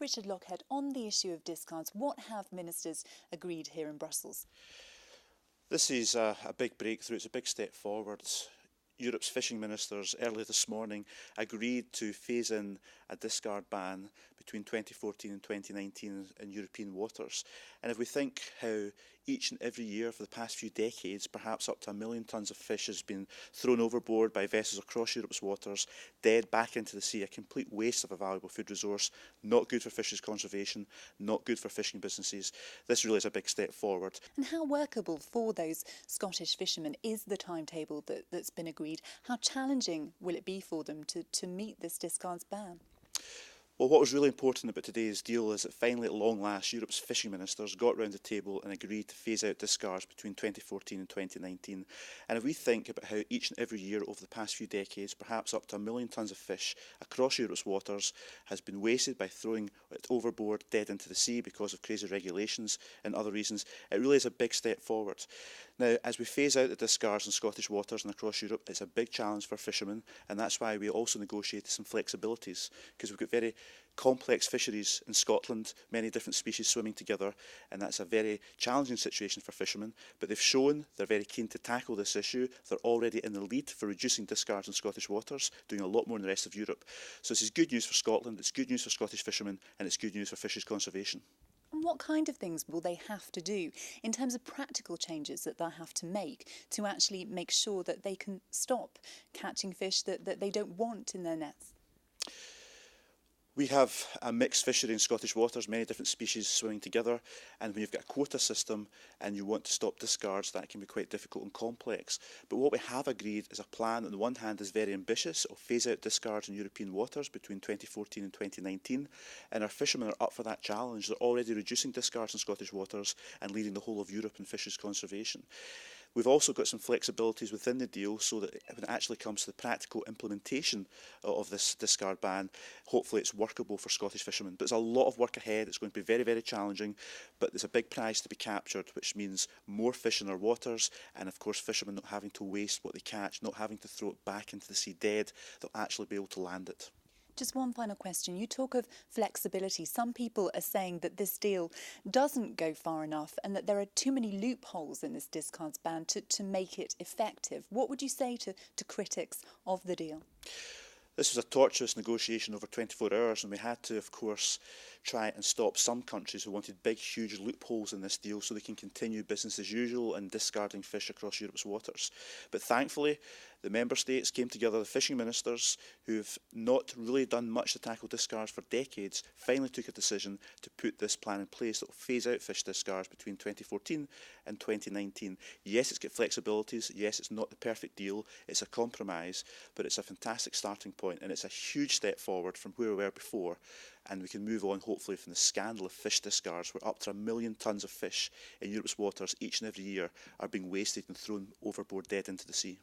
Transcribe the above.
Richard Lochhead, on the issue of discards, what have ministers agreed here in Brussels? This is a big breakthrough, it's a big step forward. Europe's fishing ministers earlier this morning agreed to phase in a discard ban between 2014 and 2019 in European waters. And if we think how each and every year for the past few decades, perhaps up to 1 million tonnes of fish has been thrown overboard by vessels across Europe's waters, dead back into the sea, a complete waste of a valuable food resource, not good for fisheries conservation, not good for fishing businesses. This really is a big step forward. And how workable for those Scottish fishermen is the timetable that's been agreed? How challenging will it be for them to meet this discards ban? Well, what was really important about today's deal is that finally, at long last, Europe's fishing ministers got round the table and agreed to phase out discards between 2014 and 2019. And if we think about how each and every year over the past few decades, perhaps up to 1 million tonnes of fish across Europe's waters has been wasted by throwing it overboard, dead into the sea because of crazy regulations and other reasons, it really is a big step forward. Now, as we phase out the discards in Scottish waters and across Europe, it's a big challenge for fishermen, and that's why we also negotiated some flexibilities, because we've got very complex fisheries in Scotland, many different species swimming together, and that's a very challenging situation for fishermen. But they've shown they're very keen to tackle this issue. They're already in the lead for reducing discards in Scottish waters, doing a lot more in the rest of Europe. So this is good news for Scotland, it's good news for Scottish fishermen, and it's good news for fisheries conservation. And what kind of things will they have to do in terms of practical changes that they'll have to make to actually make sure that they can stop catching fish that they don't want in their nets? We have a mixed fishery in Scottish waters, many different species swimming together, and when you've got a quota system and you want to stop discards, that can be quite difficult and complex. But what we have agreed is a plan on the one hand is very ambitious, of phase out discards in European waters between 2014 and 2019, and our fishermen are up for that challenge. They're already reducing discards in Scottish waters and leading the whole of Europe in fisheries conservation. We've also got some flexibilities within the deal so that when it actually comes to the practical implementation of this discard ban, hopefully it's workable for Scottish fishermen. But there's a lot of work ahead. It's going to be very, very challenging, but there's a big prize to be captured, which means more fish in our waters, and of course fishermen not having to waste what they catch, not having to throw it back into the sea dead. They'll actually be able to land it. Just one final question. You talk of flexibility. Some people are saying that this deal doesn't go far enough and that there are too many loopholes in this discards ban to make it effective. What would you say to critics of the deal? This was a tortuous negotiation over 24 hours, and we had to, of course, try and stop some countries who wanted big, huge loopholes in this deal so they can continue business as usual and discarding fish across Europe's waters. But thankfully, the member states came together, the fishing ministers, who've not really done much to tackle discards for decades, finally took a decision to put this plan in place that will phase out fish discards between 2014 and 2019. Yes, it's got flexibilities. Yes, it's not the perfect deal. It's a compromise, but it's a fantastic starting point, and it's a huge step forward from where we were before, and we can move on hopefully from the scandal of fish discards where up to 1 million tonnes of fish in Europe's waters each and every year are being wasted and thrown overboard dead into the sea.